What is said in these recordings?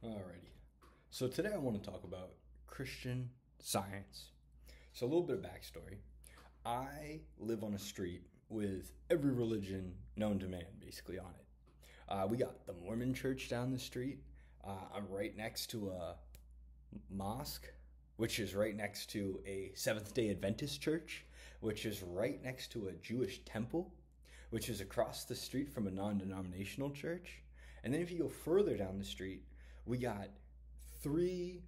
Alrighty. So today I want to talk about Christian Science. So a little bit of backstory. I live on a street with every religion known to man basically on it. We got the Mormon church down the street. I'm right next to a mosque, which is right next to a Seventh-day Adventist church, which is right next to a Jewish temple, which is across the street from a non-denominational church. And then if you go further down the street, we got three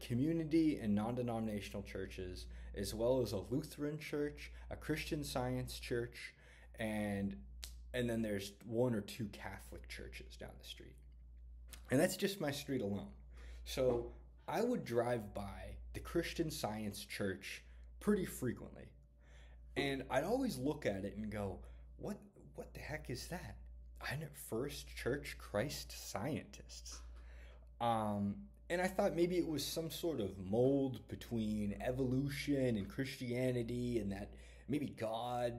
community and non-denominational churches, as well as a Lutheran church, a Christian Science church, and then there's one or two Catholic churches down the street. And that's just my street alone. So I would drive by the Christian Science church pretty frequently. And I'd always look at it and go, what the heck is that? First Church Christ Scientists. And I thought maybe it was some sort of mold between evolution and Christianity, and that maybe God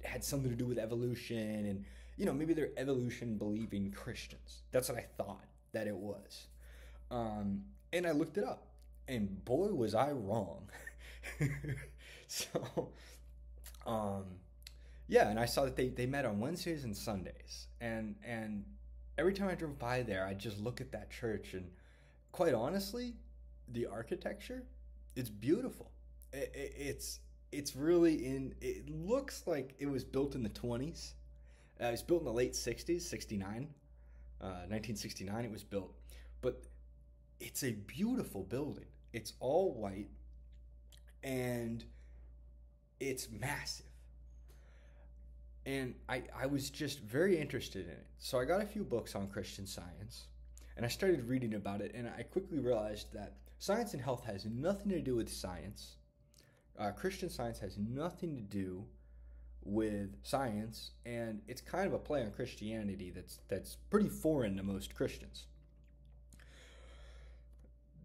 had something to do with evolution, and maybe they're evolution believing Christians. That's what I thought that it was. And I looked it up, and boy was I wrong. So yeah, and I saw that they met on Wednesdays and Sundays, and every time I drove by there, I'd just look at that church, and quite honestly, the architecture, it's beautiful. It's really it looks like it was built in the 20s. It was built in the late 60s, 69, 1969 it was built. But it's a beautiful building. It's all white, and it's massive. And I was just very interested in it. So I got a few books on Christian Science, and I started reading about it, and I quickly realized that science and health has nothing to do with science. Christian Science has nothing to do with science, and it's kind of a play on Christianity that's pretty foreign to most Christians.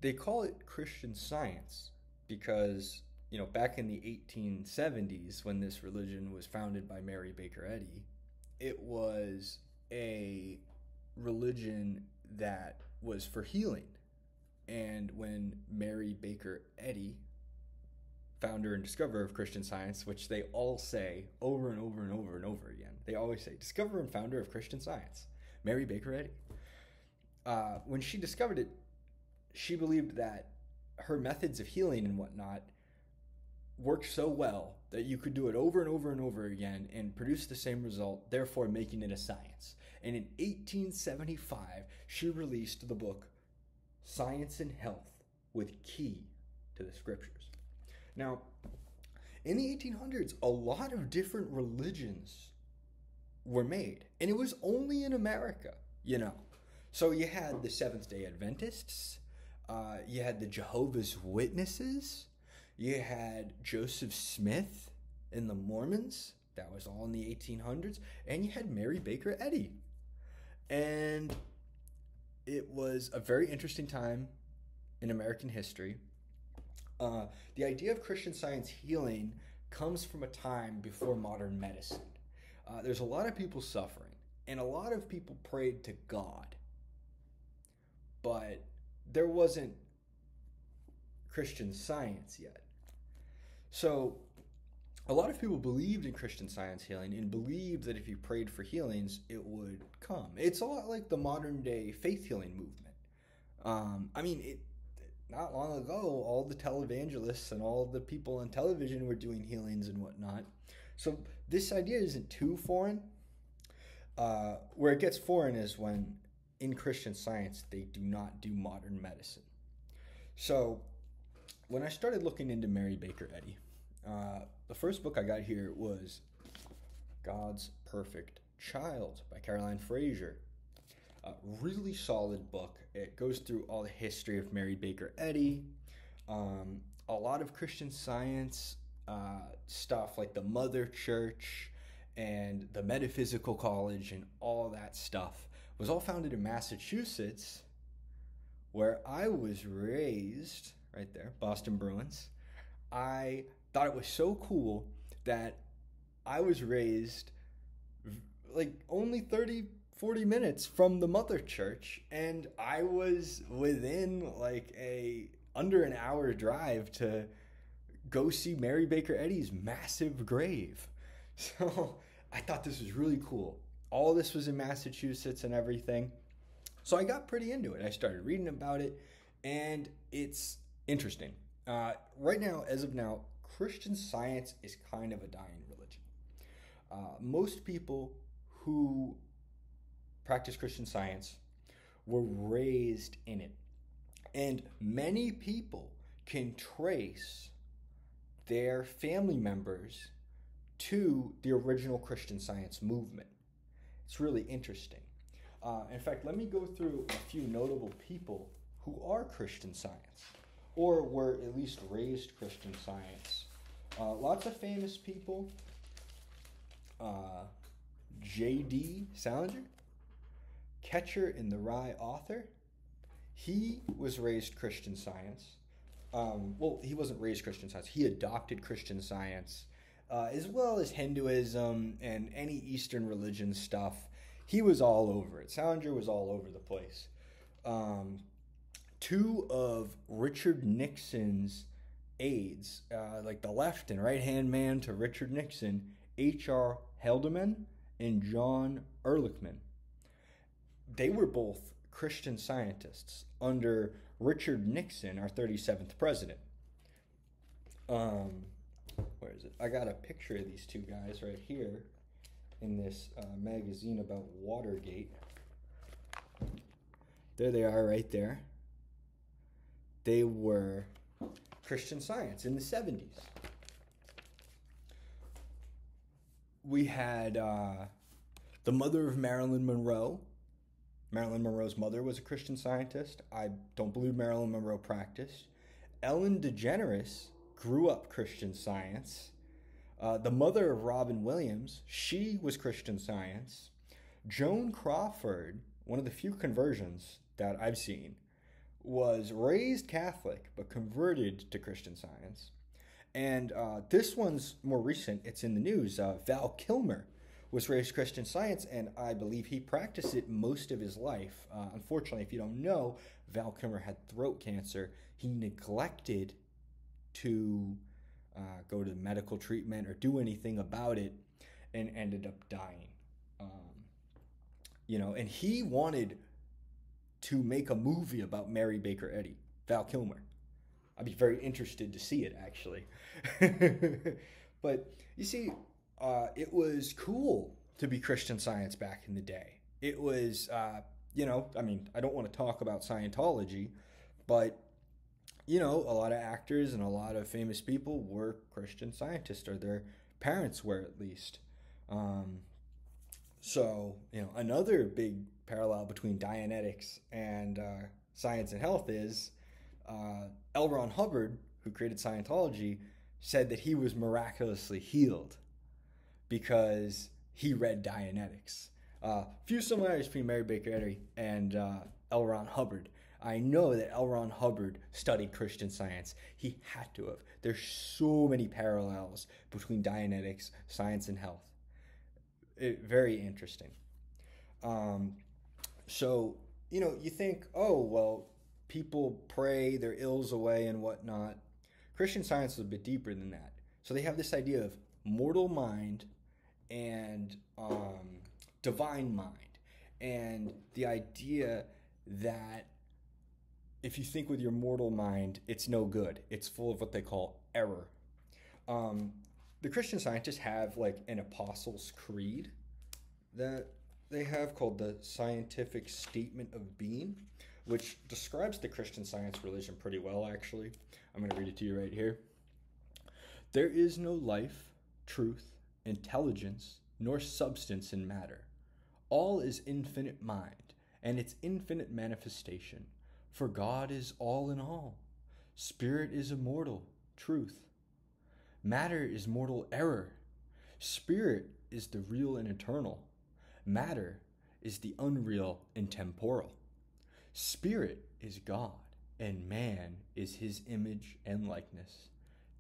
They call it Christian Science because back in the 1870s, when this religion was founded by Mary Baker Eddy, it was a religion that was for healing. And when Mary Baker Eddy, founder and discoverer of Christian Science, which they all say over and over and over and over again, they always say, discoverer and founder of Christian Science, Mary Baker Eddy. When she discovered it, she believed that her methods of healing and whatnot worked so well that you could do it over and over and over again and produce the same result, therefore making it a science. And in 1875, she released the book Science and Health with Key to the Scriptures. Now, in the 1800s, a lot of different religions were made, and it was only in America, So you had the Seventh-day Adventists, you had the Jehovah's Witnesses, you had Joseph Smith and the Mormons. That was all in the 1800s. And you had Mary Baker Eddy. And it was a very interesting time in American history. The idea of Christian Science healing comes from a time before modern medicine. There's a lot of people suffering, and a lot of people prayed to God. But there wasn't Christian Science yet. So a lot of people believed in Christian Science healing and believed that if you prayed for healings, it would come. It's a lot like the modern day faith healing movement. Not long ago, all the televangelists and all the people on television were doing healings and whatnot. So this idea isn't too foreign. Where it gets foreign is when in Christian Science, they do not do modern medicine. So when I started looking into Mary Baker Eddy, the first book I got here was God's Perfect Child by Caroline Fraser. A really solid book. It goes through all the history of Mary Baker Eddy, a lot of Christian Science stuff like the Mother Church and the Metaphysical College and all that stuff was all founded in Massachusetts, where I was raised, right there, Boston Bruins. I thought it was so cool that I was raised only 30 40 minutes from the mother church, and I was within like a under an hour drive to go see Mary Baker Eddy's massive grave. So I thought this was really cool. All this was in Massachusetts and everything. So I got pretty into it. I started reading about it, and it's interesting. Right now, as of now, Christian Science is kind of a dying religion. Most people who practice Christian Science were raised in it. And many people can trace their family members to the original Christian Science movement. It's really interesting. In fact, let me go through a few notable people who are Christian Science, or were at least raised Christian Science. Lots of famous people. J.D. Salinger, Catcher in the Rye author. He was raised Christian Science. Well, he wasn't raised Christian Science. He adopted Christian Science, as well as Hinduism and any Eastern religion stuff. He was all over it. Salinger was all over the place. Two of Richard Nixon's aides, like the left and right-hand man to Richard Nixon, H.R. Haldeman and John Ehrlichman. They were both Christian scientists under Richard Nixon, our 37th president. Where is it? I got a picture of these two guys right here in this magazine about Watergate. There they are right there. They were Christian Science in the 70s. We had the mother of Marilyn Monroe. Marilyn Monroe's mother was a Christian Scientist. I don't believe Marilyn Monroe practiced. Ellen DeGeneres grew up Christian Science. The mother of Robin Williams, she was Christian Science. Joan Crawford, one of the few conversions that I've seen, was raised Catholic but converted to Christian Science. And this one's more recent. It's in the news. Val Kilmer was raised Christian Science, and I believe he practiced it most of his life. Unfortunately, if you don't know, Val Kilmer had throat cancer. He neglected to go to medical treatment or do anything about it and ended up dying. And he wanted to make a movie about Mary Baker Eddy, Val Kilmer. I'd be very interested to see it, actually. But you see, it was cool to be Christian Science back in the day. It was, I don't want to talk about Scientology, but, a lot of actors and a lot of famous people were Christian Scientists, or their parents were at least. So, another big parallel between Dianetics and science and health is L. Ron Hubbard, who created Scientology, said that he was miraculously healed because he read Dianetics. Few similarities between Mary Baker Eddy and L. Ron Hubbard. I know that L. Ron Hubbard studied Christian Science. He had to have. There's so many parallels between Dianetics, science, and health. Very interesting. So, you think, oh, well, people pray their ills away and whatnot. Christian Science is a bit deeper than that. So they have this idea of mortal mind and divine mind. And the idea that if you think with your mortal mind, it's no good. It's full of what they call error. The Christian Scientists have like an Apostles' Creed that they have called the Scientific Statement of Being, which describes the Christian Science religion pretty well, actually. I'm going to read it to you right here. There is no life, truth, intelligence, nor substance in matter. All is infinite mind, and its infinite manifestation. For God is all in all. Spirit is immortal, truth. Matter is mortal error. Spirit is the real and eternal. Matter is the unreal and temporal. Spirit is God, and man is his image and likeness.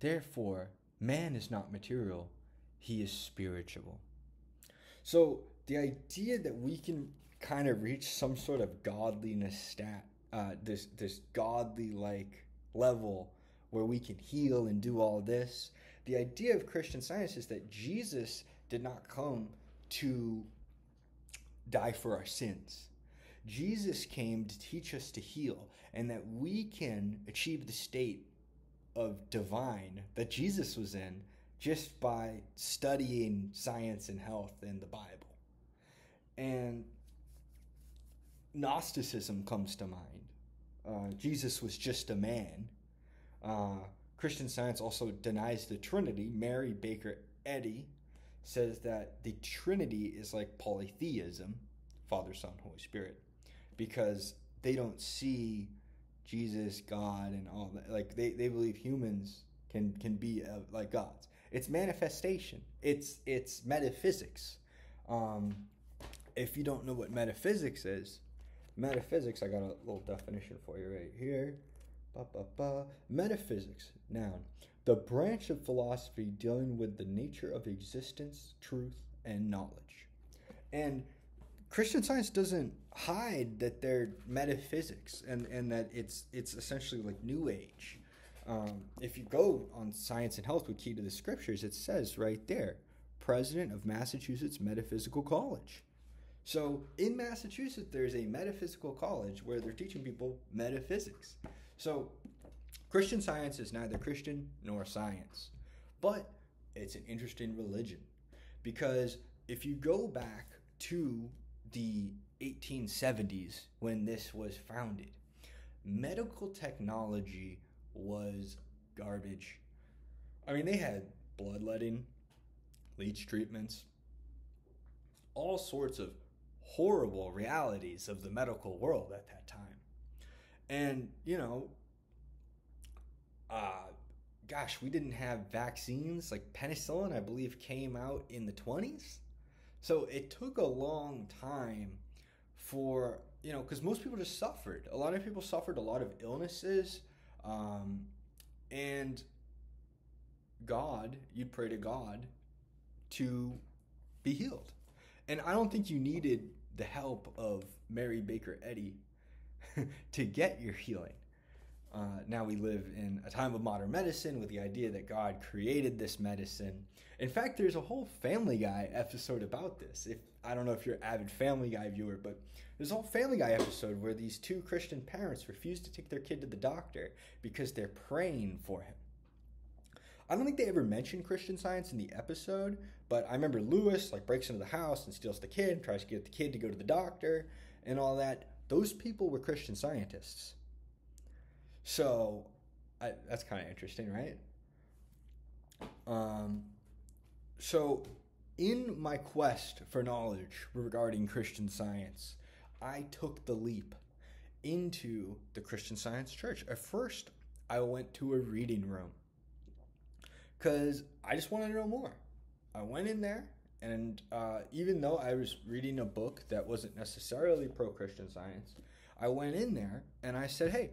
Therefore, man is not material, he is spiritual. So the idea that we can kind of reach some sort of godliness this godly like level where we can heal and do all this. The idea of Christian Science is that Jesus did not come to die for our sins. Jesus came to teach us to heal, and that we can achieve the state of divine that Jesus was in just by studying science and health in the Bible. And Gnosticism comes to mind. Jesus was just a man. Christian Science also denies the Trinity. Mary Baker Eddys says that the Trinity is like polytheism, Father, Son, Holy Spirit, because they don't see Jesus, God, and all that. Like they believe humans can be like gods. It's manifestation. It's metaphysics. If you don't know what metaphysics is, metaphysics, I got a little definition for you right here. Metaphysics, noun, the branch of philosophy dealing with the nature of existence, truth, and knowledge. And Christian Science doesn't hide that they're metaphysics and that it's essentially like New Age. If you go on Science and Health with Key to the Scriptures, it says right there, President of Massachusetts Metaphysical College. So in Massachusetts, there's a metaphysical college where they're teaching people metaphysics. So Christian Science is neither Christian nor science, but it's an interesting religion, because if you go back to the 1870s when this was founded, medical technology was garbage. I mean, they had bloodletting, leech treatments, all sorts of horrible realities of the medical world at that time. And, we didn't have vaccines. Like penicillin, I believe, came out in the 20s. So it took a long time for, because most people just suffered. A lot of people suffered a lot of illnesses. And God, you'd pray to God to be healed. And I don't think you needed the help of Mary Baker Eddys to get your healing. Now we live in a time of modern medicine with the idea that God created this medicine. In fact, there's a whole Family Guy episode about this. I don't know if you're an avid Family Guy viewer, but there's a whole Family Guy episode where these two Christian parents refuse to take their kid to the doctor because they're praying for him. I don't think they ever mentioned Christian Science in the episode, but I remember Lewis breaks into the house and steals the kid, tries to get the kid to go to the doctor and all that. Those people were Christian scientists. So that's kind of interesting, right? So in my quest for knowledge regarding Christian Science, I took the leap into the Christian Science church. At first, I went to a reading room because I just wanted to know more. I went in there, and even though I was reading a book that wasn't necessarily pro-Christian Science, I went in there and I said, hey,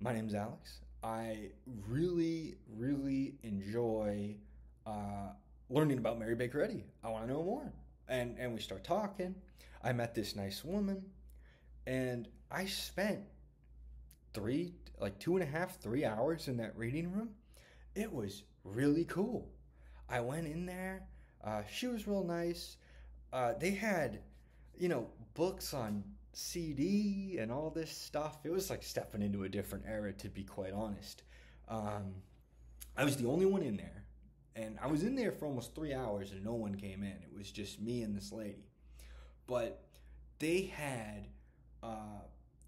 my name's Alex. I really, really enjoy learning about Mary Baker Eddys. I want to know more. And we start talking. I met this nice woman, and I spent 2.5, 3 hours in that reading room. It was really cool. I went in there. She was real nice. They had, books on CD and all this stuff. It was like stepping into a different era, to be quite honest. I was the only one in there, and I was in there for almost 3 hours and no one came in. It was just me and this lady. But they had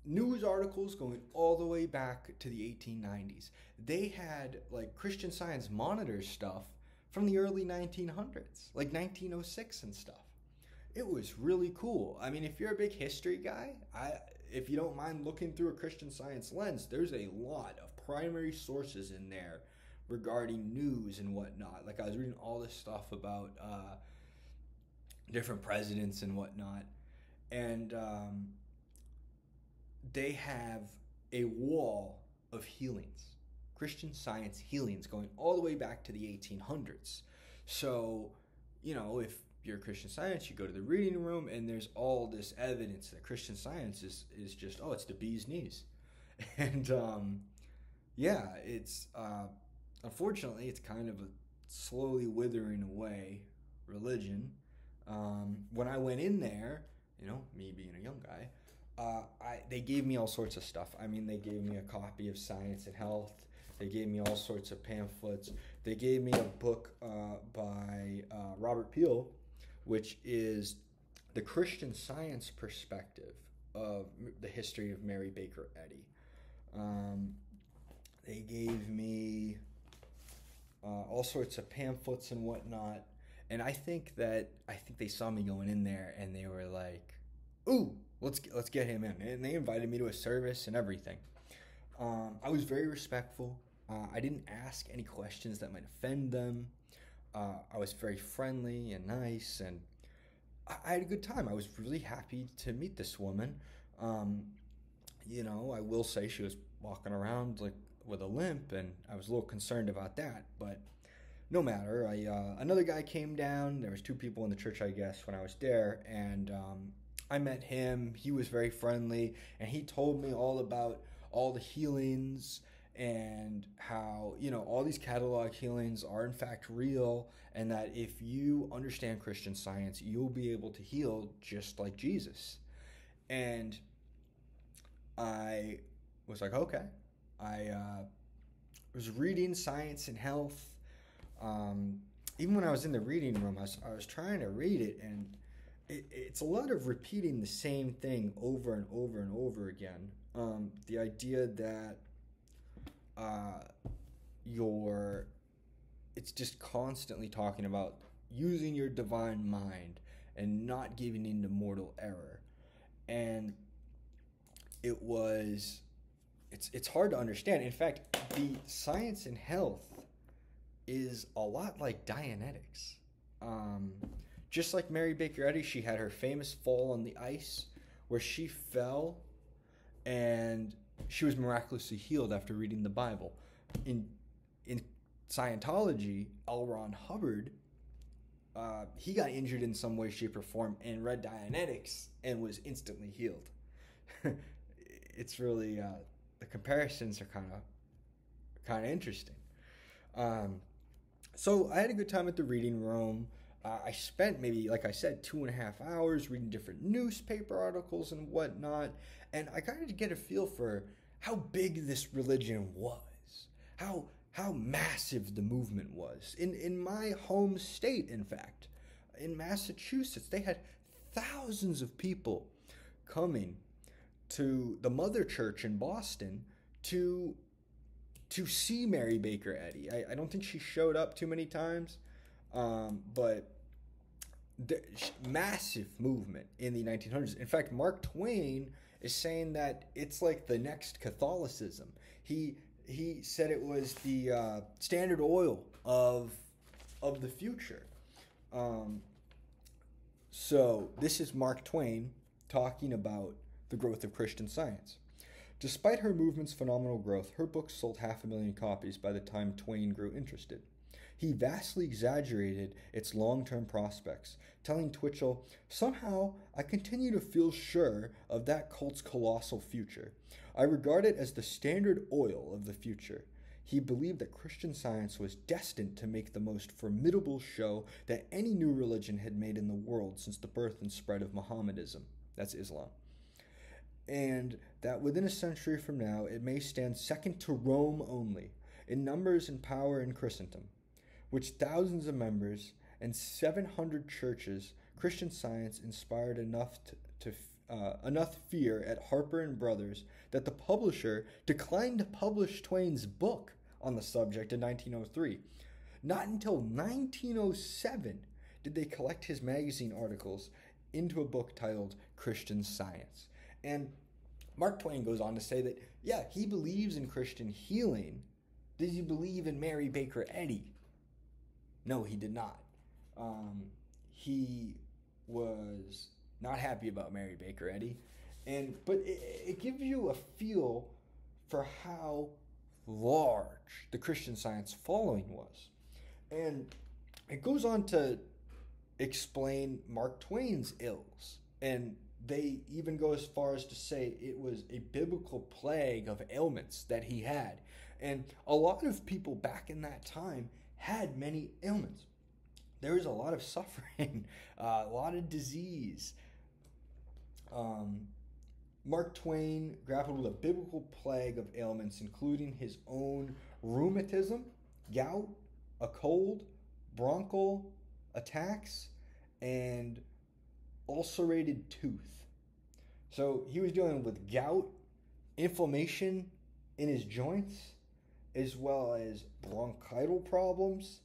news articles going all the way back to the 1890s. They had Christian Science monitor stuff from the early 1900s, 1906 and stuff. It was really cool. I mean, if you're a big history guy, if you don't mind looking through a Christian Science lens, there's a lot of primary sources in there regarding news and whatnot. I was reading all this stuff about different presidents and whatnot. And they have a wall of healings, Christian Science healings, going all the way back to the 1800s. So, if you're a Christian Science, you go to the reading room, and there's all this evidence that Christian Science is just, oh, it's the bee's knees. And yeah, it's unfortunately, it's kind of a slowly withering away religion. When I went in there, me being a young guy, they gave me all sorts of stuff. I mean, they gave me a copy of Science and Health. They gave me all sorts of pamphlets. They gave me a book by Robert Peel, which is The Christian Science Perspective of the History of Mary Baker Eddy. They gave me all sorts of pamphlets and whatnot. And I think they saw me going in there and they were like, "Ooh, let's get him in." And they invited me to a service and everything. I was very respectful. I didn't ask any questions that might offend them. I was very friendly and nice, and I had a good time. I was really happy to meet this woman. I will say she was walking around like with a limp, and I was a little concerned about that, but no matter. Another guy came down. There was 2 people in the church, I guess, when I was there, and I met him. He was very friendly, and he told me all about all the healings and how, all these catalog healings are in fact real, and that if you understand Christian Science, you'll be able to heal just like Jesus. And I was like, okay. I was reading Science and Health. Even when I was in the reading room, I was trying to read it, and it's a lot of repeating the same thing over and over and over again. The idea that it's just constantly talking about using your divine mind and not giving into mortal error. And it's hard to understand. In fact, the Science and Health is a lot like Dianetics. Just like Mary Baker Eddy, she had her famous fall on the ice where she fell and she was miraculously healed after reading the Bible. In Scientology, L. Ron Hubbard, he got injured in some way, shape, or form and read Dianetics and was instantly healed. It's really, the comparisons are kind of interesting. So I had a good time at the reading room. I spent maybe, like I said, 2.5 hours reading different newspaper articles and whatnot, and I kind of get a feel for how big this religion was, how massive the movement was. In my home state, in fact, in Massachusetts, they had thousands of people coming to the Mother Church in Boston to see Mary Baker Eddy. I don't think she showed up too many times, but massive movement in the 1900s. In fact, Mark Twain is saying that it's like the next Catholicism. He said it was the Standard Oil of the future. So this is Mark Twain talking about the growth of Christian Science. Despite her movement's phenomenal growth, her book sold 500,000 copies by the time Twain grew interested. He vastly exaggerated its long-term prospects, telling Twitchell, "Somehow, I continue to feel sure of that cult's colossal future. I regard it as the Standard Oil of the future." He believed that Christian Science was destined to make the most formidable show that any new religion had made in the world since the birth and spread of Mohammedanism. That's Islam. And that within a century from now, it may stand second to Rome only, in numbers and power in Christendom. Which thousands of members and 700 churches, Christian Science inspired enough fear at Harper and Brothers that the publisher declined to publish Twain's book on the subject in 1903. Not until 1907 did they collect his magazine articles into a book titled Christian Science. And Mark Twain goes on to say that, yeah, he believes in Christian healing. Did he believe in Mary Baker Eddy? No, he did not. He was not happy about Mary Baker Eddy, but it gives you a feel for how large the Christian Science following was. And it goes on to explain Mark Twain's ills. And they even go as far as to say it was a biblical plague of ailments that he had. And a lot of people back in that time had many ailments. There was a lot of suffering, a lot of disease. Mark Twain grappled with a biblical plague of ailments, including his own rheumatism, gout, a cold, bronchial attacks, and ulcerated tooth. So he was dealing with gout, inflammation in his joints, as well as bronchial problems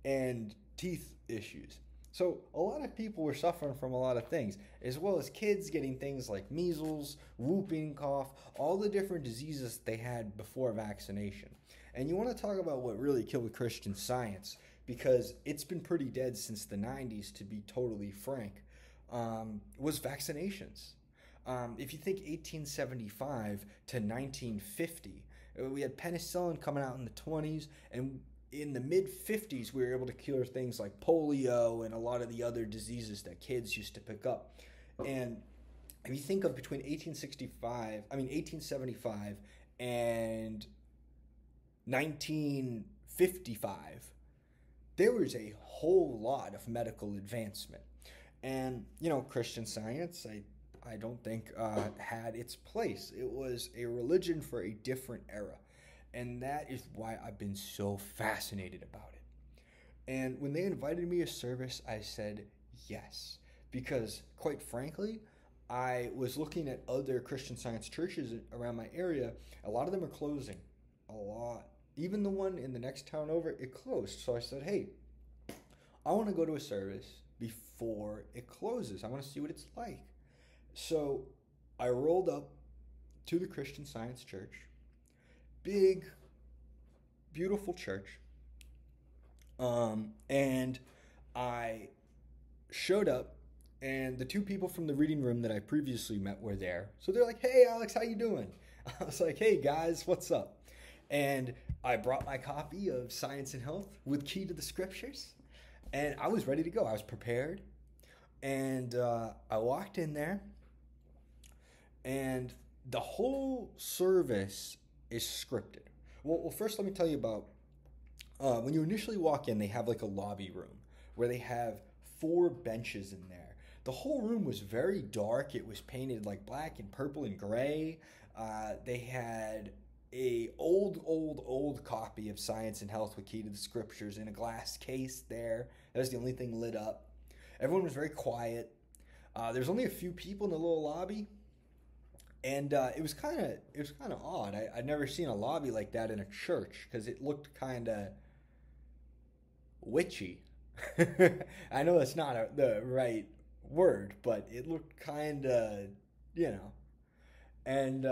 and teeth issues. So a lot of people were suffering from a lot of things, as well as kids getting things like measles, whooping cough, all the different diseases they had before vaccination. And you want to talk about what really killed Christian Science, because it's been pretty dead since the 90s, to be totally frank, was vaccinations. If you think 1875 to 1950, we had penicillin coming out in the 20s, and in the mid-50s, we were able to cure things like polio and a lot of the other diseases that kids used to pick up. And if you think of between 1875 and 1955, there was a whole lot of medical advancement. And, Christian Science, I don't think had its place. It was a religion for a different era. And that is why I've been so fascinated about it. And when they invited me to service, I said yes. Because, quite frankly, I was looking at other Christian Science churches around my area. A lot of them are closing. A lot. Even the one in the next town over, it closed. So I said, hey, I want to go to a service before it closes. I want to see what it's like. So I rolled up to the Christian Science church. Big, beautiful church. And I showed up, and the two people from the reading room that I previously met were there. So they're like, hey, Alex, how you doing? I was like, hey, guys, what's up? And I brought my copy of Science and Health with Key to the Scriptures, and I was ready to go. I was prepared, and I walked in there, and the whole service is scripted. Well, first let me tell you about when you initially walk in, they have like a lobby room where they have 4 benches in there. The whole room was very dark. It was painted like black and purple and gray. They had a old copy of Science and Health with Key to the Scriptures in a glass case there. That was the only thing lit up. Everyone was very quiet. There's only a few people in the little lobby. And it was kind of odd. I'd never seen a lobby like that in a church, because it looked kind of witchy. I know that's not the right word, but it looked kind of, And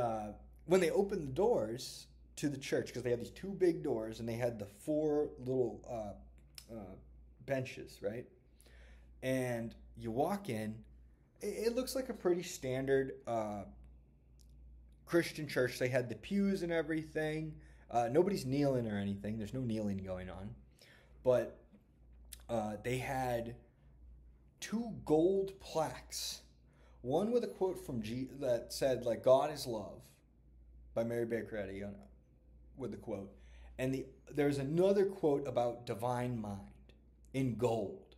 when they opened the doors to the church, because they had these 2 big doors, and they had the 4 little benches, right? And you walk in, it looks like a pretty standard Christian church. They had the pews and everything. Nobody's kneeling or anything. There's no kneeling going on. But they had 2 gold plaques. One with a quote from that said, like, God is love, by Mary Baker Eddys, with the quote. And there's another quote about divine mind in gold.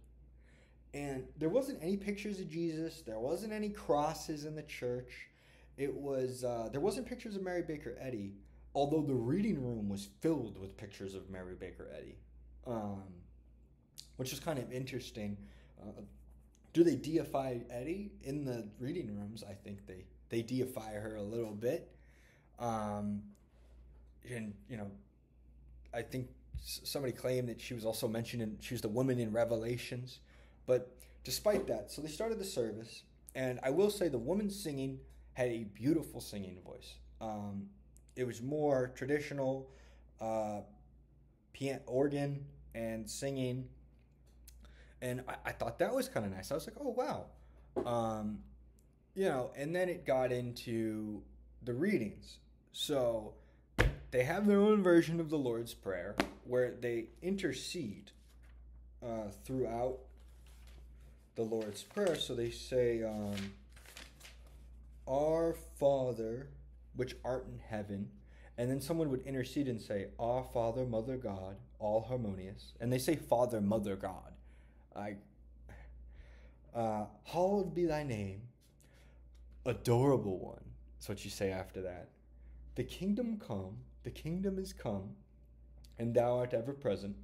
And there wasn't any pictures of Jesus. There wasn't any crosses in the church. It was there wasn't pictures of Mary Baker Eddys, although the reading room was filled with pictures of Mary Baker Eddys, which is kind of interesting. Do they deify Eddie in the reading rooms? I think they deify her a little bit, and I think somebody claimed that she was also mentioned she was the woman in Revelations. But despite that, so they started the service, and I will say the woman singing had a beautiful singing voice. It was more traditional piano, organ, and singing, and I thought that was kind of nice. I was like, oh, wow. And then it got into the readings. So they have their own version of the Lord's Prayer where they intercede throughout the Lord's Prayer. So they say, Our Father, which art in heaven. And then someone would intercede and say, Our Father, Mother God, all harmonious. And they say Father, Mother God. Hallowed be thy name, adorable one. That's what you say after that. The kingdom come, the kingdom is come, and thou art ever present.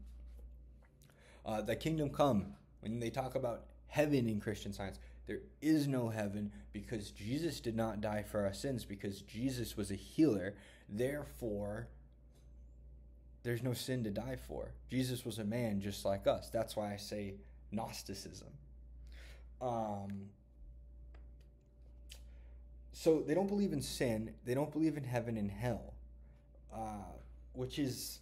The kingdom come, when they talk about heaven in Christian Science, there is no heaven because Jesus did not die for our sins, because Jesus was a healer. Therefore, there's no sin to die for. Jesus was a man just like us. That's why I say Gnosticism. So they don't believe in sin. They don't believe in heaven and hell, which is,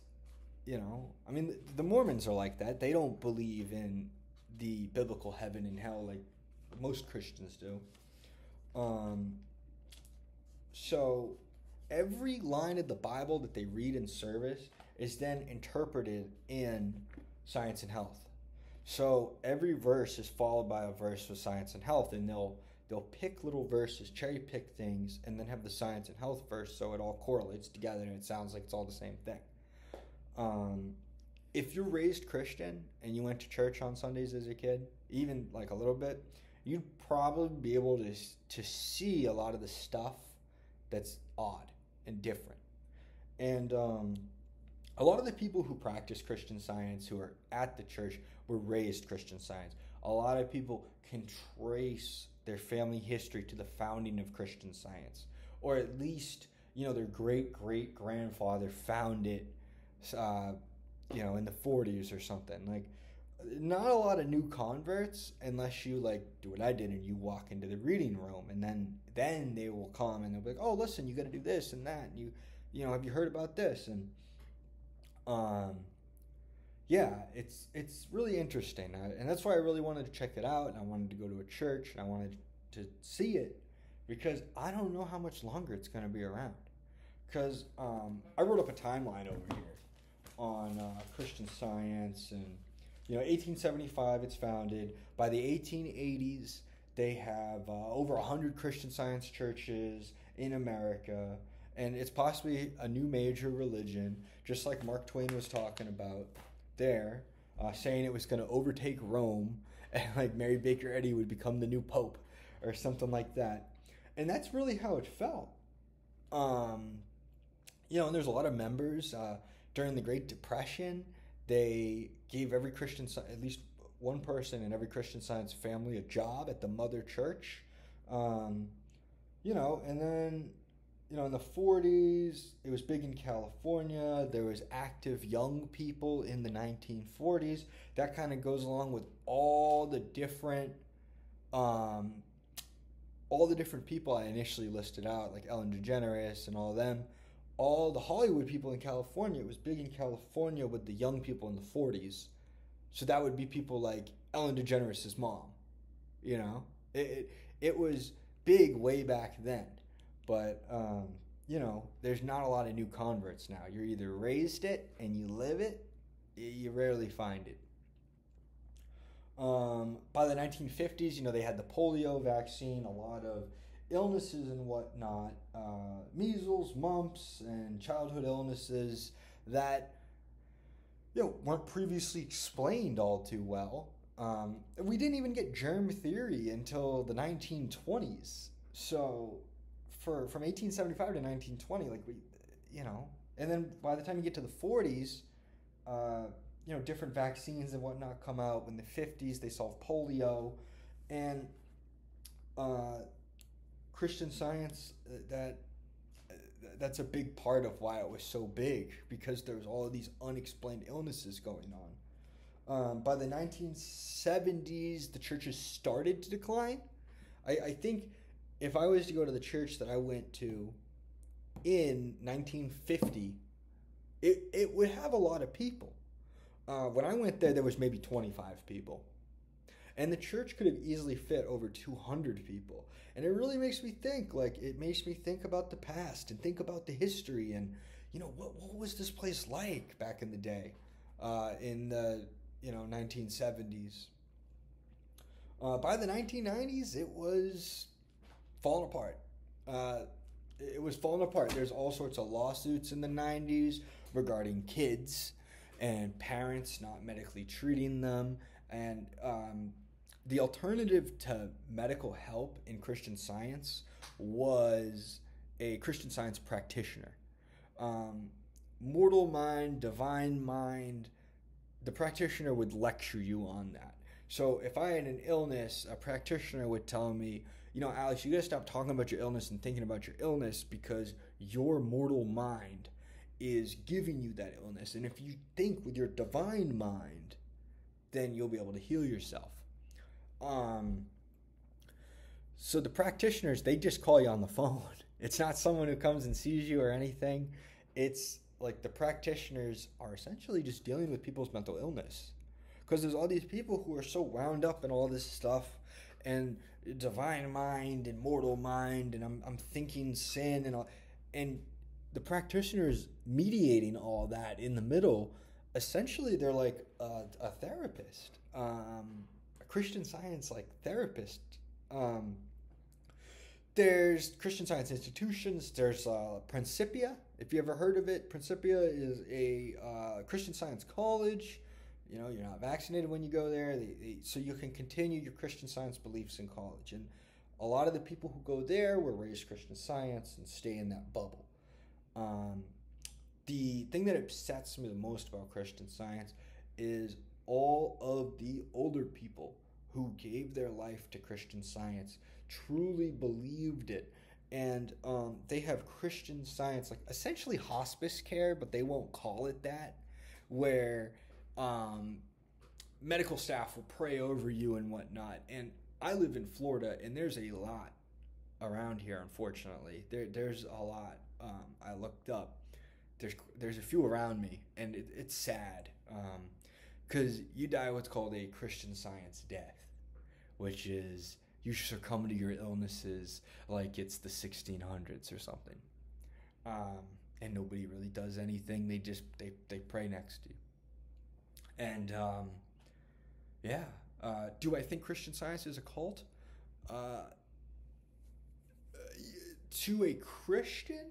I mean, the Mormons are like that. They don't believe in the biblical heaven and hell like most Christians do. So every line of the Bible that they read in service is then interpreted in Science and Health. So every verse is followed by a verse for Science and Health, and they'll pick little verses, cherry pick things, and then have the Science and Health verse so it all correlates together and it sounds like it's all the same thing. If you're raised Christian and you went to church on Sundays as a kid, even like a little bit, you'd probably be able to see a lot of the stuff that's odd and different. And a lot of the people who practice Christian Science, who are at the church, were raised Christian Science. A lot of people can trace their family history to the founding of Christian Science, or at least, their great-great-grandfather found it, in the 40s or something. Like, not a lot of new converts unless you do what I did and you walk into the reading room, and then they will come and they'll be like, oh, listen, you got to do this and that, and you have you heard about this? And yeah, it's really interesting, and that's why I really wanted to check it out, and I wanted to go to a church, and I wanted to see it, because I don't know how much longer it's going to be around. Because I wrote up a timeline over here on Christian Science, and 1875 it's founded. By the 1880s, they have over 100 Christian Science churches in America, and it's possibly a new major religion, just like Mark Twain was talking about there, saying it was going to overtake Rome, and like Mary Baker Eddys would become the new pope or something like that. And that's really how it felt. And there's a lot of members. During the Great Depression, they gave every Christian, at least one person in every Christian Science family, a job at the mother church. And then, in the 40s, it was big in California. There was active young people in the 1940s. That kind of goes along with all the different people I initially listed out, like Ellen DeGeneres and all of them. All the Hollywood people in California, it was big in California with the young people in the 40s. So that would be people like Ellen DeGeneres' mom. It was big way back then. But, there's not a lot of new converts now. You're either raised it and you live it, you rarely find it. By the 1950s, they had the polio vaccine, a lot of illnesses and whatnot, measles, mumps, and childhood illnesses that, weren't previously explained all too well. We didn't even get germ theory until the 1920s. So from 1875 to 1920, and then by the time you get to the 40s, different vaccines and whatnot come out. In the 50s, they solved polio, and Christian Science, that's a big part of why it was so big, because there was all of these unexplained illnesses going on. By the 1970s, the churches started to decline. I think if I was to go to the church that I went to in 1950, it would have a lot of people. When I went there was maybe 25 people. And the church could have easily fit over 200 people. And it really makes me think, it makes me think about the past and think about the history and, what was this place like back in the day, in the, 1970s. By the 1990s, it was falling apart. Uh, it was falling apart. There's all sorts of lawsuits in the 90s regarding kids and parents not medically treating them. And the alternative to medical help in Christian Science was a Christian Science practitioner. Um, Mortal mind, divine mind, the practitioner would lecture you on that. So if I had an illness, a practitioner would tell me, Alex, you gotta stop talking about your illness and thinking about your illness because your mortal mind is giving you that illness. And if you think with your divine mind, then you'll be able to heal yourself. So the practitioners, they just call you on the phone. It's not someone who comes and sees you or anything. It's like the practitioners are essentially just dealing with people's mental illness. Because there's all these people who are so wound up in all this stuff and divine mind and mortal mind and I'm thinking sin and all. And the practitioners mediating all that in the middle, essentially they're like a therapist, a Christian Science like therapist. There's Christian Science institutions. There's Principia. If you ever heard of it, Principia is a Christian Science college. You're not vaccinated when you go there, so you can continue your Christian Science beliefs in college. And a lot of the people who go there were raised Christian Science and stay in that bubble. The thing that upsets me the most about Christian Science is all of the older people who gave their life to Christian Science truly believed it. And they have Christian Science, like essentially hospice care, but they won't call it that, where medical staff will pray over you and whatnot. And I live in Florida, and there's a lot around here, unfortunately. There's a lot. I looked up. There's a few around me, and it's sad. Because you die what's called a Christian Science death, which is you succumb to your illnesses like it's the 1600s or something. And nobody really does anything. They pray next to you. And do I think Christian Science is a cult? To a Christian,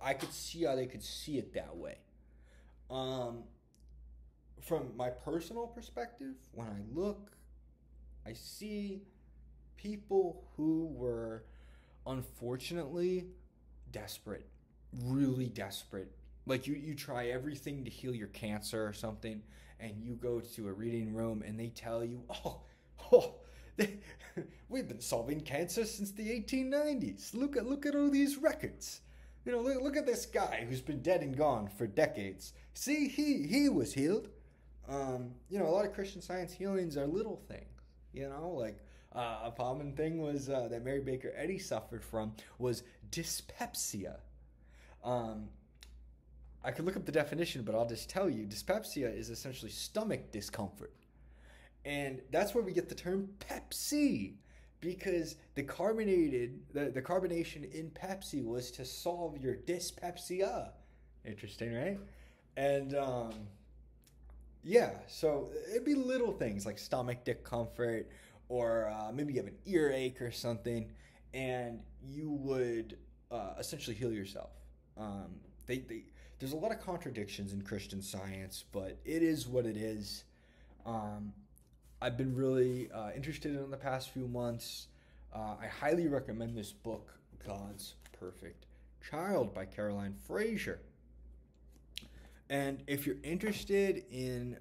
I could see how they could see it that way. From my personal perspective, when I look, I see people who were unfortunately desperate, really desperate. Like you try everything to heal your cancer or something, and you go to a reading room and they tell you, we've been solving cancer since the 1890s. Look at all these records. Look at this guy who's been dead and gone for decades. See, he was healed. A lot of Christian Science healings are little things. Like a common thing was that Mary Baker Eddys suffered from was dyspepsia. I could look up the definition, but I'll just tell you, dyspepsia is essentially stomach discomfort. And that's where we get the term Pepsi, because the carbonation in Pepsi was to solve your dyspepsia. Interesting, right? And so it'd be little things like stomach discomfort, or maybe you have an earache or something, and you would essentially heal yourself. There's a lot of contradictions in Christian Science, but it is what it is. I've been really interested in it in the past few months. I highly recommend this book, God's Perfect Child by Caroline Fraser. And if you're interested in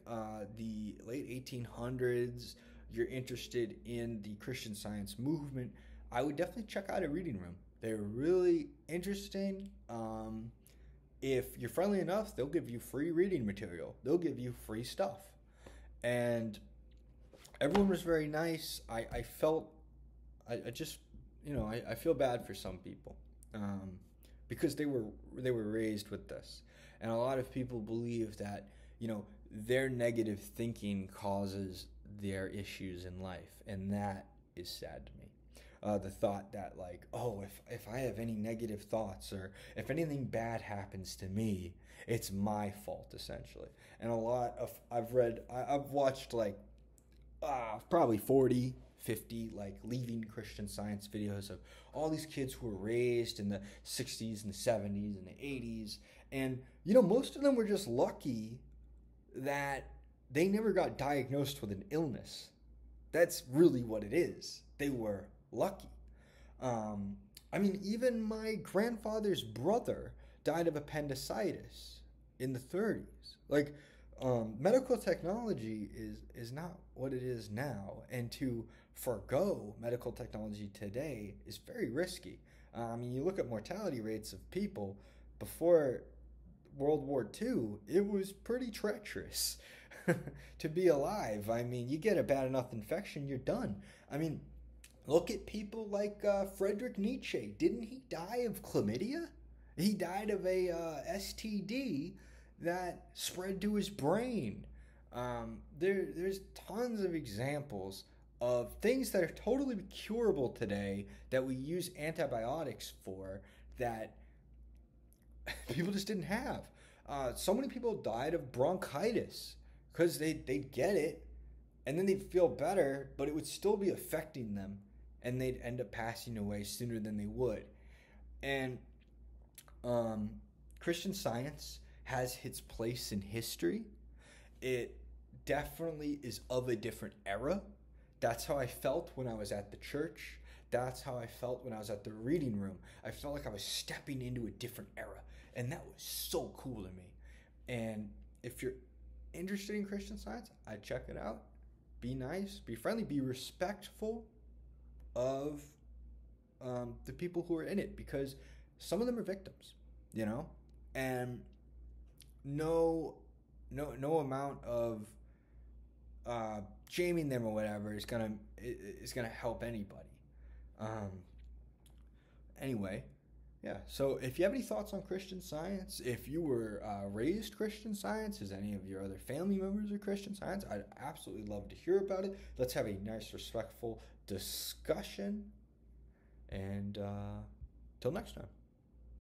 the late 1800s, you're interested in the Christian Science movement, I would definitely check out a reading room. They're really interesting. If you're friendly enough, they'll give you free reading material. They'll give you free stuff. And everyone was very nice. I felt, I feel bad for some people because they were raised with this. And a lot of people believe that, their negative thinking causes their issues in life. And that is sad to me. The thought that if I have any negative thoughts or if anything bad happens to me, it's my fault essentially. And I've watched probably 40, 50 like leaving Christian Science videos of all these kids who were raised in the 60s and the 70s and the 80s. And, most of them were just lucky that they never got diagnosed with an illness. That's really what it is. They were lucky. Even my grandfather's brother died of appendicitis in the 30s. Like, medical technology is not what it is now, and to forego medical technology today is very risky. You look at mortality rates of people before World War II, it was pretty treacherous to be alive. You get a bad enough infection, you're done. Look at people like Friedrich Nietzsche. Didn't he die of chlamydia? He died of a STD that spread to his brain. There's tons of examples of things that are totally curable today that we use antibiotics for that people just didn't have. So many people died of bronchitis because they'd get it and then they'd feel better, but it would still be affecting them and they'd end up passing away sooner than they would. And Christian Science has its place in history. It definitely is of a different era. That's how I felt when I was at the church. That's how I felt when I was at the reading room. I felt like I was stepping into a different era. And that was so cool to me. And if you're interested in Christian Science, I'd check it out. Be nice, be friendly, be respectful of the people who are in it, because some of them are victims, and no amount of shaming them or whatever is gonna help anybody. Anyway, yeah. So if you have any thoughts on Christian Science, if you were raised Christian Science, is any of your other family members of Christian Science, I'd absolutely love to hear about it. Let's have a nice, respectful discussion. And till next time.